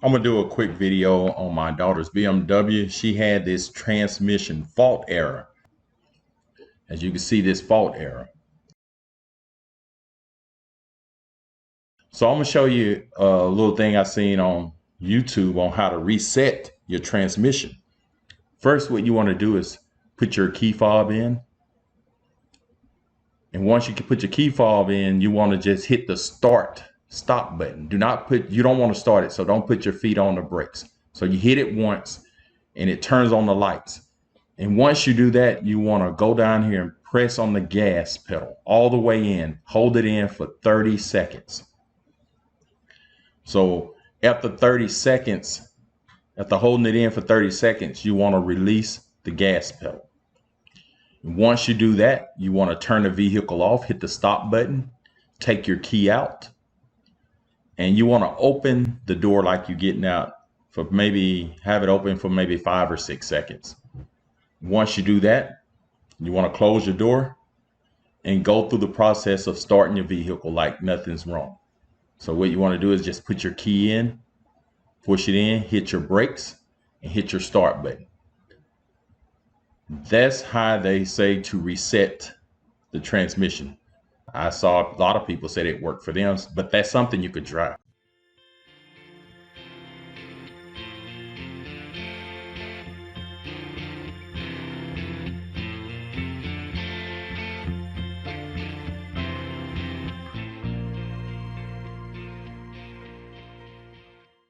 I'm gonna do a quick video on my daughter's BMW. She had this transmission fault error. As you can see, this fault error. So I'm gonna show you a little thing I seen on YouTube on how to reset your transmission. First, what you want to do is put your key fob in. And once you can put your key fob in, you want to just hit the stop button. You don't want to start it, so don't put your feet on the brakes. So you hit it once and it turns on the lights. And once you do that, you want to go down here and press on the gas pedal all the way in. Hold it in for 30 seconds. So after 30 seconds, after holding it in for 30 seconds, you want to release the gas pedal. Once you do that, you want to turn the vehicle off, hit the stop button, take your key out, and you want to open the door like you're getting out for have it open for maybe 5 or 6 seconds. Once you do that, you want to close your door and go through the process of starting your vehicle like nothing's wrong. So what you want to do is just put your key in, push it in, hit your brakes, and hit your start button. That's how they say to reset the transmission. I saw a lot of people said it worked for them, but that's something you could try.